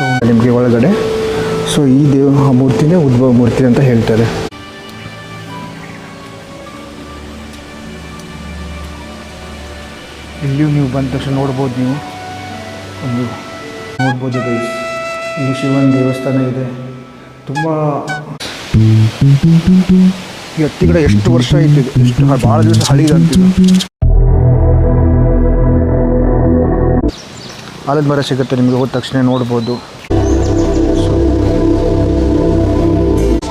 So ನಿಮಗೆ ಒಳಗಡೆ so ಈ ಮೂರ್ತಿನೇ ಉದ್ಭವ ಮೂರ್ತಿ ಅಂತ ಹೇಳ್ತಾರೆ. ಇಲ್ಲಿಯೂ ನೀವು ಬಂದ ತಕ್ಷಣ ನೋಡ್ಬೋದು, ನೀವು ಒಂದು ನೋಡ್ಬೋದು ಗೈಸ್, ಇಲ್ಲಿ ಶಿವನ ದೇವಸ್ಥಾನ ಇದೆ. ತುಂಬ ಈ ಹತ್ತಿ ಗಿಡ ಎಷ್ಟು ವರ್ಷ ಆಯ್ತಿದೆ, ಎಷ್ಟು ಭಾಳ ದಿವಸ ಹಳಿದಂತಿದೆ. ಆಲದ ಮರ ಸಿಗುತ್ತೆ ನಿಮಗೆ ಹೋದ ತಕ್ಷಣ ನೋಡ್ಬೋದು. ಸೊ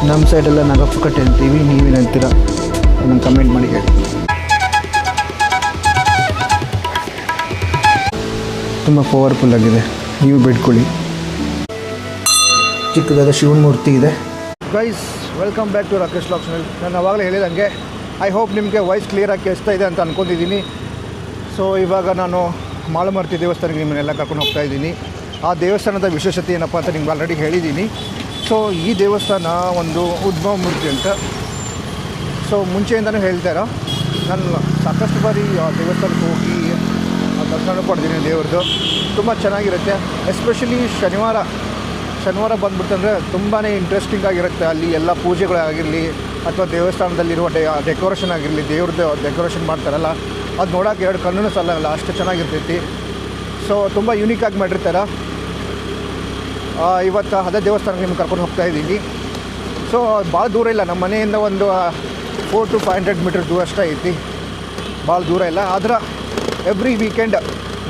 ನಮ್ಮ ಸೈಡೆಲ್ಲ ನಾಗಪ್ಪಕಟ್ಟೆ ಅಂತೀವಿ, ನೀವೇನಂತೀರ ಅದನ್ನು ಕಮೆಂಟ್ ಮಾಡಿ ಹೇಳಿ. ತುಂಬ ಪವರ್ಫುಲ್ ಆಗಿದೆ, ನೀವು ಬೇಡ್ಕೊಳ್ಳಿ. ಚಿಕ್ಕದಾದ ಶಿವನ ಮೂರ್ತಿ ಇದೆ. Guys, welcome back to Rakesh vlogs channel. ನಾನು ಆವಾಗಲೇ ಹೇಳಿದಂಗೆ ಐ ಹೋಪ್ ನಿಮಗೆ ವಾಯ್ಸ್ ಕ್ಲಿಯರಾಗಿ ಕೇಳಿಸ್ತಾ ಇದೆ ಅಂತ ಅಂದ್ಕೊಂಡಿದ್ದೀನಿ. ಸೊ ಇವಾಗ ನಾನು ಮಾಳಮರ್ತಿ ದೇವಸ್ಥಾನಕ್ಕೆ ನಿಮ್ಮನ್ನೆಲ್ಲ ಕರ್ಕೊಂಡು ಹೋಗ್ತಾ ಇದ್ದೀನಿ. ಆ ದೇವಸ್ಥಾನದ ವಿಶೇಷತೆ ಏನಪ್ಪ ಅಂತ ನಿಮ್ಗೆ ಆಲ್ರೆಡಿ ಹೇಳಿದ್ದೀನಿ. ಸೊ ಈ ದೇವಸ್ಥಾನ ಒಂದು ಉದ್ಭವ ಮೂರ್ತಿ ಅಂತ. ಸೊ ಮುಂಚೆಯಿಂದನೂ ಹೇಳ್ತಾರ, ನಾನು ಸಾಕಷ್ಟು ಬಾರಿ ಆ ದೇವಸ್ಥಾನಕ್ಕೆ ಹೋಗಿ ದರ್ಶನ ಪಡ್ತೀನಿ ದೇವ್ರದ್ದು. ತುಂಬ ಚೆನ್ನಾಗಿರುತ್ತೆ. ಎಸ್ಪೆಷಲಿ ಶನಿವಾರ ಬಂದುಬಿಟ್ಟಂದರೆ ತುಂಬಾ ಇಂಟ್ರೆಸ್ಟಿಂಗ್ ಆಗಿರುತ್ತೆ. ಅಲ್ಲಿ ಎಲ್ಲ ಪೂಜೆಗಳಾಗಿರಲಿ ಅಥವಾ ದೇವಸ್ಥಾನದಲ್ಲಿರುವ ಡೆಕೋರೇಷನ್ ಆಗಿರಲಿ, ದೇವ್ರದ್ದು ಡೆಕೋರೇಷನ್ ಮಾಡ್ತಾರಲ್ಲ, ಅದು ನೋಡೋಕೆ ಎರಡು ಕಣ್ಣು ಸಾಲಲ್ಲ, ಅಷ್ಟು ಚೆನ್ನಾಗಿರ್ತೈತಿ. ಸೊ ತುಂಬ ಯೂನಿಕಾಗಿ ಮಾಡಿರ್ತಾರೆ. ಇವತ್ತು ಅದೇ ದೇವಸ್ಥಾನಕ್ಕೆ ನಿಮ್ಗೆ ಕರ್ಕೊಂಡು ಹೋಗ್ತಾ ಇದ್ದೀನಿ. ಸೊ ಭಾಳ ದೂರ ಇಲ್ಲ, ನಮ್ಮ ಮನೆಯಿಂದ ಒಂದು 400 to 500 ಮೀಟರ್ ದೂರ ಅಷ್ಟೇ ಐತಿ, ಭಾಳ ದೂರ ಇಲ್ಲ. ಆದ್ರೆ ಎವ್ರಿ ವೀಕೆಂಡ್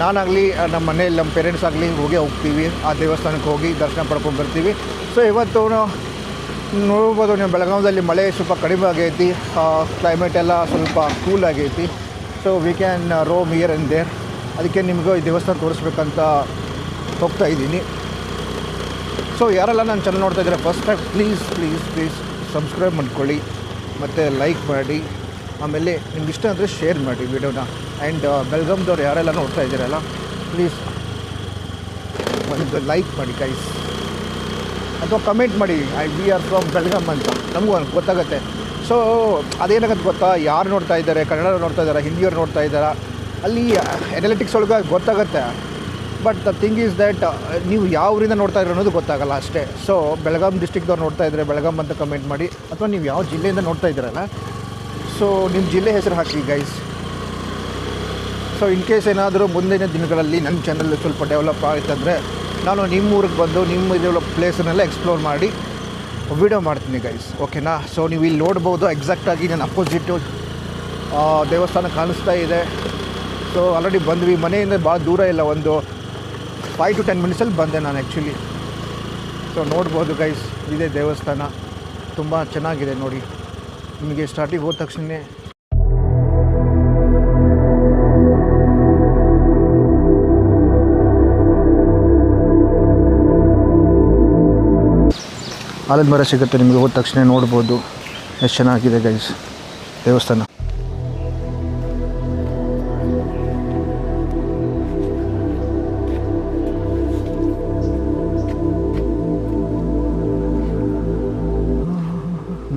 ನಾನಾಗಲಿ ನಮ್ಮ ಮನೇಲಿ ನಮ್ಮ ಪೇರೆಂಟ್ಸ್ ಆಗಲಿ ಹೋಗ್ತೀವಿ ಆ ದೇವಸ್ಥಾನಕ್ಕೆ ಹೋಗಿ ದರ್ಶನ ಪಡ್ಕೊಂಡು ಬರ್ತೀವಿ. ಸೊ ಇವತ್ತು ನೋಡ್ಬೋದು ನೀವು, ಬೆಳಗಾವಿಯಲ್ಲಿ ಮಳೆ ಸ್ವಲ್ಪ ಕಡಿಮೆ ಆಗೈತಿ, ಕ್ಲೈಮೇಟ್ ಎಲ್ಲ ಸ್ವಲ್ಪ ಕೂಲ್ ಆಗೈತಿ. So we can roam here and there. ಅದಕ್ಕೆ ನಿಮಗೂ ಈ ದೇವಸ್ಥಾನ ತೋರಿಸ್ಬೇಕಂತ ಹೋಗ್ತಾ ಇದ್ದೀನಿ. ಸೊ ಯಾರೆಲ್ಲ ನನ್ನ ಚಾನಲ್ ನೋಡ್ತಾ ಇದ್ದಾರೆ ಫಸ್ಟ್ ಟೈಮ್, ಪ್ಲೀಸ್ ಸಬ್ಸ್ಕ್ರೈಬ್ ಮಾಡ್ಕೊಳ್ಳಿ ಮತ್ತು ಲೈಕ್ ಮಾಡಿ. ಆಮೇಲೆ ನಿಮ್ಗೆ ಇಷ್ಟ ಅಂದರೆ ಶೇರ್ ಮಾಡಿ ವಿಡಿಯೋನ. ಆ್ಯಂಡ್ ಬೆಳಗಾಂದವ್ರು ಯಾರೆಲ್ಲ ನೋಡ್ತಾ ಇದ್ದೀರಲ್ಲ, ಪ್ಲೀಸ್ ಒಂದು ಲೈಕ್ ಮಾಡಿ ಗೈಸ್, ಅಥವಾ ಕಮೆಂಟ್ ಮಾಡಿ ವಿ ಆರ್ ಫ್ರಮ್ ಬೆಳಗಾಂ ಅಂತ, ನಮಗೂ ಗೊತ್ತಾಗುತ್ತೆ. ಸೊ ಅದೇನಾಗುತ್ತೆ ಗೊತ್ತಾ, ಯಾರು ನೋಡ್ತಾ ಇದ್ದಾರೆ, ಕನ್ನಡ ನೋಡ್ತಾ ಇದ್ದಾರೆ, ಹಿಂದಿಯವ್ರು ನೋಡ್ತಾ ಇದ್ದಾರೆ, ಅಲ್ಲಿ ಅನಾಲಿಟಿಕ್ಸ್ ಒಳಗೆ ಗೊತ್ತಾಗುತ್ತೆ. But the thing is that ನೀವು ಯಾವ ಊರಿಂದ ನೋಡ್ತಾ ಇರೋ ಅನ್ನೋದು ಗೊತ್ತಾಗಲ್ಲ ಅಷ್ಟೇ. ಸೊ ಬೆಳಗಾಂ ಡಿಸ್ಟ್ರಿಕ್ದವ್ರು ನೋಡ್ತಾ ಇದ್ದರೆ ಬೆಳಗಾಂ ಅಂತ ಕಮೆಂಟ್ ಮಾಡಿ, ಅಥವಾ ನೀವು ಯಾವ ಜಿಲ್ಲೆಯಿಂದ ನೋಡ್ತಾ ಇದ್ದೀರಲ್ಲ, ಸೊ ನಿಮ್ಮ ಜಿಲ್ಲೆ ಹೆಸರು ಹಾಕಿ ಗೈಸ್. ಸೊ ಇನ್ ಕೇಸ್ ಏನಾದರೂ ಮುಂದಿನ ದಿನಗಳಲ್ಲಿ ನನ್ನ ಚಾನಲ್ ಸ್ವಲ್ಪ ಡೆವಲಪ್ ಆಯ್ತಂದರೆ ನಾನು ನಿಮ್ಮ ಊರಿಗೆ ಬಂದು ನಿಮ್ಮ ಇರೋ ಪ್ಲೇಸನ್ನೆಲ್ಲ ಎಕ್ಸ್ಪ್ಲೋರ್ ಮಾಡಿ ವಿಡಿಯೋ ಮಾಡ್ತೀನಿ ಗೈಸ್, ಓಕೆನಾ. ಸೊ ನೀವು ಇಲ್ಲಿ ನೋಡ್ಬೋದು, ಎಕ್ಸಾಕ್ಟಾಗಿ ನನ್ನ ಅಪೋಸಿಟು ದೇವಸ್ಥಾನ ಕಾಣಿಸ್ತಾ ಇದೆ. ಸೊ ಆಲ್ರೆಡಿ ಬಂದ್ವಿ, ಮನೆಯಿಂದ ಭಾಳ ದೂರ ಇಲ್ಲ, ಒಂದು 5 to 10 ಮಿನಿಟ್ಸಲ್ಲಿ ಬಂದೆ ನಾನು ಆ್ಯಕ್ಚುಲಿ. ಸೊ ನೋಡ್ಬೋದು ಗೈಸ್, ಇದೇ ದೇವಸ್ಥಾನ, ತುಂಬ ಚೆನ್ನಾಗಿದೆ ನೋಡಿ. ನಿಮಗೆ ಸ್ಟಾರ್ಟಿಗೆ ಹೋದ ತಕ್ಷಣ ಆಲದ ಮರ ಸಿಗುತ್ತೆ ನಿಮಗೆ ಹೋದ ತಕ್ಷಣ ನೋಡ್ಬೋದು, ಎಷ್ಟು ಚೆನ್ನಾಗಿದೆ ಗೈಸ್ ದೇವಸ್ಥಾನ.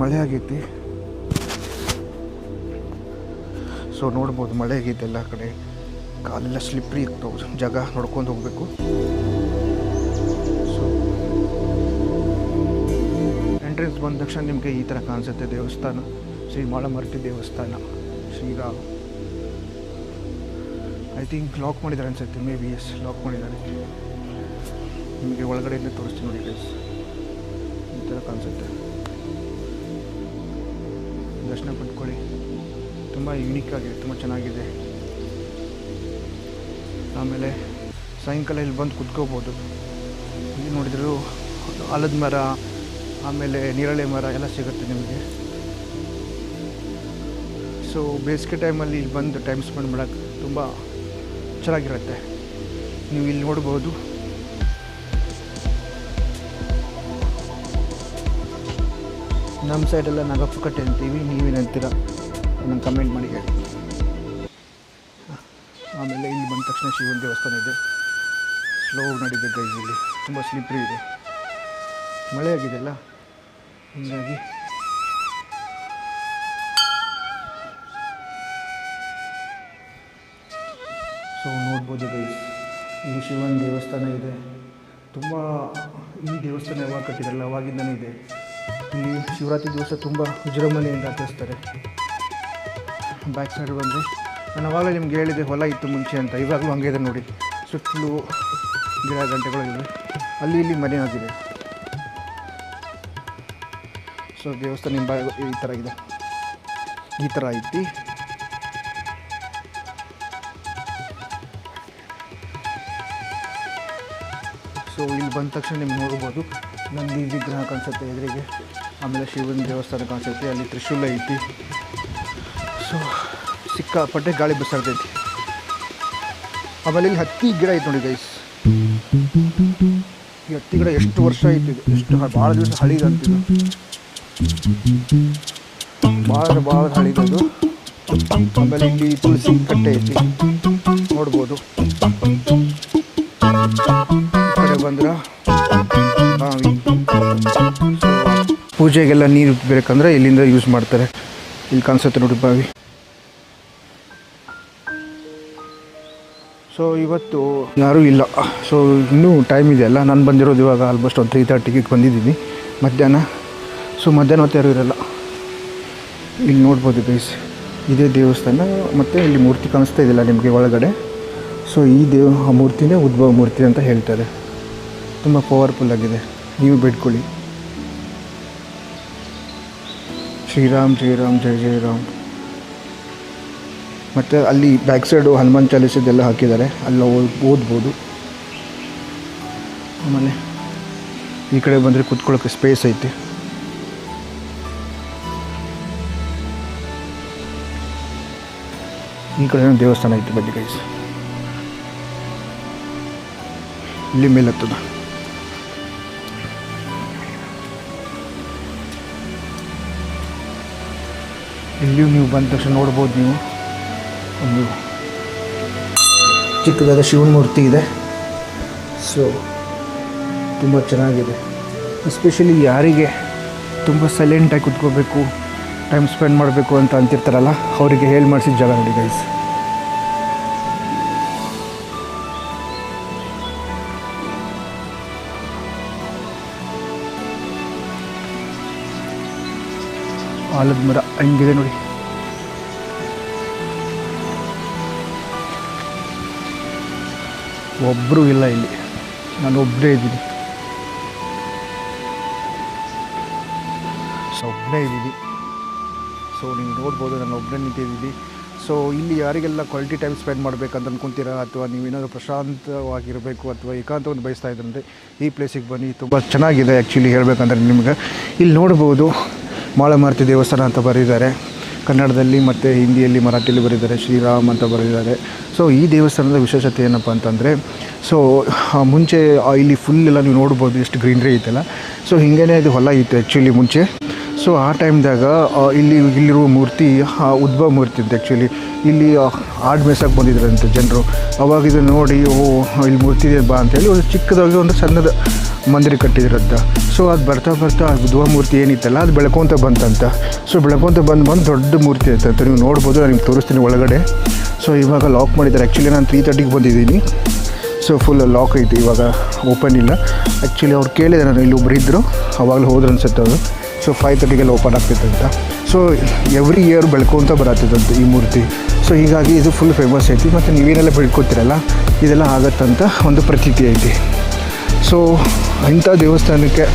ಮಳೆ ಆಗೈತಿ, ಸೊ ನೋಡ್ಬೋದು ಮಳೆ ಆಗೈತೆ ಎಲ್ಲ ಕಡೆ, ಕಾಲೆಲ್ಲ ಸ್ಲಿಪ್ರಿ ಇರ್ತವೆ, ಜಾಗ ನೋಡ್ಕೊಂಡು ಹೋಗಬೇಕು. ಸೊ ಎಂಟ್ರೆನ್ಸ್ ಬಂದ ತಕ್ಷಣ ನಿಮಗೆ ಈ ಥರ ಕಾಣಿಸುತ್ತೆ ದೇವಸ್ಥಾನ, ಶ್ರೀ ಮಾಳಮರ್ತಿ ದೇವಸ್ಥಾನ, ಶ್ರೀರಾಮ್. ಐ ಥಿಂಕ್ ಲಾಕ್ ಮಾಡಿದ್ದಾರೆ ಅನ್ಸುತ್ತೆ, ಮೇ ಬಿ ಎಸ್ ಲಾಕ್ ಮಾಡಿದ್ದಾರೆ. ನಿಮಗೆ ಒಳಗಡೆಯಿಂದ ತೋರಿಸ್ತೀನಿ ನೋಡಿ ಗೈಸ್, ಈ ಥರ ಕಾಣಿಸುತ್ತೆ. ದರ್ಶನ ಪಡ್ಕೊಳ್ಳಿ, ತುಂಬ ಯೂನಿಕ್ ಆಗಿದೆ, ತುಂಬ ಚೆನ್ನಾಗಿದೆ. ಆಮೇಲೆ ಸಾಯಂಕಾಲ ಇಲ್ಲಿ ಬಂದು ಕುತ್ಕೋಬೋದು. ಇಲ್ಲಿ ನೋಡಿದ್ರು ಆಲದ ಮರ, ಆಮೇಲೆ ನೇರಳೆ ಮರ ಎಲ್ಲ ಸಿಗುತ್ತೆ ನಿಮಗೆ. ಸೊ ಬೇಸಿಗೆ ಟೈಮಲ್ಲಿ ಇಲ್ಲಿ ಬಂದು ಟೈಮ್ ಸ್ಪೆಂಡ್ ಮಾಡೋಕ್ಕೆ ತುಂಬ ಚೆನ್ನಾಗಿರುತ್ತೆ. ನೀವು ಇಲ್ಲಿ ನೋಡ್ಬೋದು. ನಮ್ಮ ಸೈಡೆಲ್ಲ ನಾಗಪ್ಪಕಟ್ಟೆ ಅಂತೀವಿ, ನೀವೇನಂತೀರ ನಂಗೆ ಕಮೆಂಟ್ ಮಾಡಿ ಹೇಳಿ. ಆಮೇಲೆ ಇಲ್ಲಿ ಬಂದ ತಕ್ಷಣ ಶಿವನ ದೇವಸ್ಥಾನ ಇದೆ. ಸ್ಲೋ ನಡೀದೆ ಗೈಸ್, ಇಲ್ಲಿ ತುಂಬ ಸ್ಲಿಪ್ರಿ ಇದೆ, ಮಳೆ ಆಗಿದೆಯಲ್ಲ ಹೀಗಾಗಿ. ಸೊ ನೋಡ್ಬೋದು ಗೈಸ್, ಇಲ್ಲಿ ಶಿವನ ದೇವಸ್ಥಾನ ಇದೆ, ತುಂಬ ಈ ದೇವಸ್ಥಾನ ಯಾವಾಗ ಕಟ್ಟಿದಾರಲ್ಲ ಅವಾಗಿಂದನೇ ಇದೆ. ಇಲ್ಲಿ ಶಿವರಾತ್ರಿ ದಿವಸ ತುಂಬ ವಿಜೃಂಭಣೆಯಿಂದ ಆಚರಿಸ್ತಾರೆ. ಬ್ಯಾಕ್ ಸೈಡ್ ಬಂದರೆ ನಾನು ಅವಾಗಲೇ ನಿಮ್ಗೆ ಹೇಳಿದೆ ಹೊಲ ಇತ್ತು ಮುಂಚೆ ಅಂತ, ಇವಾಗಲೂ ಹಂಗೆ ಇದೆ ನೋಡಿ. ಸುತ್ತಲೂ ಗಿಡ ಗಂಟೆಗಳಿವೆ, ಅಲ್ಲಿ ಇಲ್ಲಿ ಮನೆ ಆಗಿದೆ. ಸೊ ದೇವಸ್ಥಾನ ಈ ಥರ ಇದೆ, ಈ ಥರ ಐತಿ. ಸೊ ಇಲ್ಲಿ ಬಂದ ತಕ್ಷಣ ನಿಮ್ಗೆ ನೋಡ್ಬೋದು ನಂದಿ ವಿಗ್ರಹ ಕಾಣಿಸುತ್ತೆ ಎದುರಿಗೆ, ಆಮೇಲೆ ಶಿವನ ದೇವಸ್ಥಾನ ಕಾಣಿಸುತ್ತೆ, ಅಲ್ಲಿ ತ್ರಿಶೂಲ ಐತಿ. ಸೊ ಸಿಕ್ಕಾಪಟ್ಟೆ ಗಾಳಿ ಬಸ್ಸಾಡ್ತೈತಿ. ಆಮೇಲೆ ಇಲ್ಲಿ ಹತ್ತಿ ಗಿಡ ಐತೆ ನೋಡಿ ಗೈಸ್. ಈ ಹತ್ತಿ ಗಿಡ ಎಷ್ಟು ವರ್ಷ ಐತಿ, ಎಷ್ಟು ಭಾಳ ದಿವಸ ಹಳಿದಂತಿದ್ದು, ಭಾಳ ಹಳಿದದು. ಆಮೇಲೆ ಇಲ್ಲಿ ತುಳಸಿ ಕಟ್ಟೆ ಐತಿ ನೋಡ್ಬೋದು. ಬಂದ್ರೆ ಪೂಜೆಗೆಲ್ಲ ನೀರು ಬೇಕಂದ್ರೆ ಇಲ್ಲಿಂದ ಯೂಸ್ ಮಾಡ್ತಾರೆ. ಇಲ್ಲಿ ಕಾಣಿಸುತ್ತೆ ನೋಡಿ ಬಾವಿ. ಸೊ ಇವತ್ತು ಯಾರೂ ಇಲ್ಲ. ಸೊ ಇನ್ನೂ ಟೈಮ್ ಇದೆಯಲ್ಲ, ನಾನು ಬಂದಿರೋದು ಇವಾಗ ಆಲ್ಮೋಸ್ಟ್ ಒಂದು 3:30ಗೆ ಬಂದಿದ್ದೀನಿ ಮಧ್ಯಾಹ್ನ. ಸೊ ಮಧ್ಯಾಹ್ನ ಹೊತ್ತು ಯಾರೂ ಇರೋಲ್ಲ. ಇಲ್ಲಿ ನೋಡ್ಬೋದು ಗೈಸ್, ಇದೇ ದೇವಸ್ಥಾನ. ಮತ್ತು ಇಲ್ಲಿ ಮೂರ್ತಿ ಕಾಣಿಸ್ತಾ ಇದೆಯಲ್ಲ ನಿಮಗೆ ಒಳಗಡೆ. ಸೊ ಈ ಆ ಮೂರ್ತಿನೇ ಉದ್ಭವ ಮೂರ್ತಿ ಅಂತ ಹೇಳ್ತಾರೆ. ತುಂಬ ಪವರ್ಫುಲ್ ಆಗಿದೆ, ನೀವು ಬಿಟ್ಕೊಳ್ಳಿ. ಶ್ರೀರಾಮ್ ಜೈ ರಾಮ್ ಜೈ ಜೈ ರಾಮ್. ಮತ್ತು ಅಲ್ಲಿ ಬ್ಯಾಕ್ ಸೈಡು ಹನುಮಾನ್ ಚಾಲೀಸದೆಲ್ಲ ಹಾಕಿದ್ದಾರೆ, ಅಲ್ಲ ಓದ್ಬೋದು. ಆಮೇಲೆ ಈ ಕಡೆ ಬಂದರೆ ಕೂತ್ಕೊಳ್ಳೋಕ್ಕೆ ಸ್ಪೇಸ್ ಐತಿ. ಈ ಕಡೆ ದೇವಸ್ಥಾನ ಐತಿ ಬನ್ನಿ ಗೈಸ್. ಇಲ್ಲಿ ಮೇಲೆ ಹತ್ತದ. ಇಲ್ಲಿಯೂ ನೀವು ಬಂದ ತಕ್ಷಣ ನೋಡ್ಬೋದು, ನೀವು ಒಂದು ಚಿಕ್ಕದಾದ ಶಿವನ ಮೂರ್ತಿ ಇದೆ. ಸೊ ತುಂಬ ಚೆನ್ನಾಗಿದೆ. ಎಸ್ಪೆಷಲಿ ಯಾರಿಗೆ ತುಂಬ ಸೈಲೆಂಟಾಗಿ ಕುತ್ಕೋಬೇಕು, ಟೈಮ್ ಸ್ಪೆಂಡ್ ಮಾಡಬೇಕು ಅಂತ ಅಂತಿರ್ತಾರಲ್ಲ, ಅವರಿಗೆ ಹೇಳಿ ಮಾಡಿಸಿದ ಜಾಗ ನೋಡಿ ಗೈಸ್. ಆಲದ ಮರ ಹಂಗಿದೆ ನೋಡಿ. ಒಬ್ಬರು ಇಲ್ಲ ಇಲ್ಲಿ, ನಾನು ಒಬ್ಬರೇ ಇದ್ದೀನಿ. ಸೊ ನೀವು ನೋಡ್ಬೋದು, ನಾನು ಒಬ್ಬರೇ ನಿಂತಿದ್ದೀನಿ. ಸೊ ಇಲ್ಲಿ ಯಾರಿಗೆಲ್ಲ ಕ್ವಾಲಿಟಿ ಟೈಮ್ ಸ್ಪೆಂಡ್ ಮಾಡಬೇಕಂತ ಅಂದ್ಕೊತೀರಾ, ಅಥವಾ ನೀವೇನಾದರೂ ಪ್ರಶಾಂತವಾಗಿರಬೇಕು ಅಥವಾ ಏಕಾಂತವನ್ನು ಬಯಸ್ತಾ ಇದ್ದಂದರೆ ಈ ಪ್ಲೇಸಿಗೆ ಬನ್ನಿ. ತುಂಬ ಚೆನ್ನಾಗಿದೆ ಆ್ಯಕ್ಚುಲಿ ಹೇಳಬೇಕಂದ್ರೆ. ನಿಮ್ಗೆ ಇಲ್ಲಿ ನೋಡ್ಬೋದು ಮಾಳಮಾರುತಿ ದೇವಸ್ಥಾನ ಅಂತ ಬರೆದಿದ್ದಾರೆ ಕನ್ನಡದಲ್ಲಿ, ಮತ್ತು ಹಿಂದಿಯಲ್ಲಿ ಮರಾಠಿಯಲ್ಲಿ ಬರೆದಿದ್ದಾರೆ, ಶ್ರೀರಾಮ್ ಅಂತ ಬರೆದಿದ್ದಾರೆ. ಸೊ ಈ ದೇವಸ್ಥಾನದ ವಿಶೇಷತೆ ಏನಪ್ಪ ಅಂತಂದರೆ, ಸೊ ಮುಂಚೆ ಇಲ್ಲಿ ಫುಲ್ ಎಲ್ಲ ನೀವು ನೋಡ್ಬೋದು ಎಷ್ಟು ಗ್ರೀನ್ರಿ ಐತಲ್ಲ. ಸೊ ಹಿಂಗೇ ಇದು ಹೊಲ ಇತ್ತು ಆ್ಯಕ್ಚುಲಿ ಮುಂಚೆ. ಸೊ ಆ ಟೈಮ್ದಾಗ ಇಲ್ಲಿರುವ ಮೂರ್ತಿ ಉದ್ಭವ ಮೂರ್ತಿ ಅಂತ. ಆ್ಯಕ್ಚುಲಿ ಇಲ್ಲಿ ಆಡು ಮೇಯ್ಸಕ್ಕೆ ಬಂದಿದ್ರಂತೆ ಜನರು. ಅವಾಗ ಇದನ್ನು ನೋಡಿ ಇಲ್ಲಿ ಮೂರ್ತಿ ಇದೆ ಬಾ ಅಂತೇಳಿ ಒಂದು ಚಿಕ್ಕದಾಗಿ ಒಂದು ಸಣ್ಣದ ಮಂದಿರ ಕಟ್ಟಿದ್ರಂತ. ಸೊ ಅದು ಬರ್ತಾ ಉದ್ಭವ ಮೂರ್ತಿ ಏನಿತ್ತಲ್ಲ ಅದು ಬೆಳ್ಕೊತ ಬಂತಂತ. ಸೊ ಬೆಳ್ಕೊತ ಬಂದು ದೊಡ್ಡ ಮೂರ್ತಿ ಐತಂತ. ನೀವು ನೋಡ್ಬೋದು, ನಾನು ನಿಮ್ಗೆ ತೋರಿಸ್ತೀನಿ ಒಳಗಡೆ. ಸೊ ಇವಾಗ ಲಾಕ್ ಮಾಡಿದ್ದಾರೆ. ಆ್ಯಕ್ಚುಲಿ ನಾನು 3:30ಗೆ ಬಂದಿದ್ದೀನಿ. ಸೊ ಫುಲ್ ಲಾಕ್ ಐತಿ, ಇವಾಗ ಓಪನ್ ಇಲ್ಲ. ಆ್ಯಕ್ಚುಲಿ ಅವ್ರು ಕೇಳಿದೆ, ನಾನು ಇಲ್ಲಿ ಒಬ್ರು ಇದ್ದರು, ಅವಾಗಲೂ ಹೋದ್ರು ಅನ್ಸುತ್ತೆ ಅವರು. ಸೊ 5:30ಗೆಲ್ಲ ಓಪನ್ ಆಗ್ತಿತ್ತಂತ. ಸೊ ಎವ್ರಿ ಇಯರ್ ಬೆಳ್ಕೊತ ಬರತ್ತಿದ್ದಂತೆ ಈ ಮೂರ್ತಿ. ಸೊ ಹೀಗಾಗಿ ಇದು ಫುಲ್ ಫೇಮಸ್ ಐತಿ. ಮತ್ತು ನೀವೇನೆಲ್ಲ ಬೆಳ್ಕೊತೀರಲ್ಲ ಇದೆಲ್ಲ ಆಗತ್ತಂತ ಒಂದು ಪ್ರತೀತಿ ಐತಿ. ಸೊ ಇಂಥ ದೇವಸ್ಥಾನಕ್ಕೆ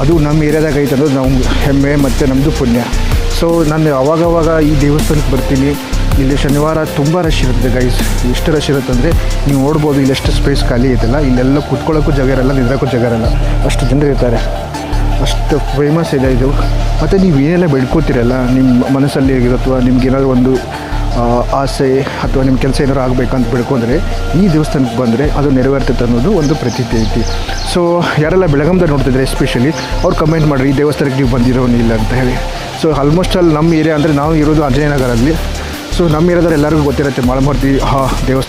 ಅದು ನಮ್ಮ ಏರಿಯಾದಾಗ ಐತೆ ಅನ್ನೋದು ನಮ್ಗೆ ಹೆಮ್ಮೆ ಮತ್ತು ನಮ್ಮದು ಪುಣ್ಯ. ಸೊ ನಾನು ಅವಾಗವಾಗ ಈ ದೇವಸ್ಥಾನಕ್ಕೆ ಬರ್ತೀನಿ. ಇಲ್ಲಿ ಶನಿವಾರ ತುಂಬ ರಶ್ ಇರುತ್ತೆ ಗೈಸ್. ಎಷ್ಟು ರಶ್ ಇರುತ್ತೆ ಅಂದರೆ ನೀವು ನೋಡ್ಬೋದು, ಇಲ್ಲಿ ಎಷ್ಟು ಸ್ಪೇಸ್ ಖಾಲಿ ಐತಲ್ಲ, ಇಲ್ಲೆಲ್ಲ ಕೂತ್ಕೊಳ್ಳೋಕ್ಕೂ ಜಾಗ ಇರಲ್ಲ, ನಿಂದ್ರೋಕ್ಕೂ ಜಾಗ ಇರಲ್ಲ, ಅಷ್ಟು ಜನರು ಇರ್ತಾರೆ. ಅಷ್ಟು ಫೇಮಸ್ ಇದೆ ಇದು. ಮತ್ತು ನೀವು ಏನೆಲ್ಲ ಬೆಳ್ಕೊತೀರಲ್ಲ ನಿಮ್ಮ ಮನಸ್ಸಲ್ಲಿ ಅಥವಾ ನಿಮ್ಗೇನಾದರೂ ಒಂದು ಆಸೆ ಅಥವಾ ನಿಮ್ಮ ಕೆಲಸ ಏನಾದ್ರು ಆಗಬೇಕಂತ ಬೆಳ್ಕೊಂಡ್ರೆ ಈ ದೇವಸ್ಥಾನಕ್ಕೆ ಬಂದರೆ ಅದು ನೆರವೇರ್ತೈತೆ ಅನ್ನೋದು ಒಂದು ಪ್ರತೀತಿ ಐತಿ. ಸೊ ಯಾರೆಲ್ಲ ಬೆಳಗಾಂದಾಗ ನೋಡ್ತಿದ್ರೆ ಎಸ್ಪೆಷಲಿ ಅವ್ರು ಕಮೆಂಟ್ ಮಾಡಿರಿ, ಈ ದೇವಸ್ಥಾನಕ್ಕೆ ನೀವು ಬಂದಿರೋನಿಲ್ಲ ಅಂತ ಹೇಳಿ. ಸೊ ಆಲ್ಮೋಸ್ಟ್ ಅಲ್ಲಿ ನಮ್ಮ ಏರಿಯಾ ಅಂದರೆ ನಾವು ಇರೋದು ಆಂಜನೇಯ ನಗರಲ್ಲಿ. ಸೊ ನಮ್ಮ ಏರಿಯಾದವ್ರು ಎಲ್ಲರಿಗೂ ಗೊತ್ತಿರುತ್ತೆ ಮಾಳಮಾರುತಿ ದೇವಸ್ಥಾನ.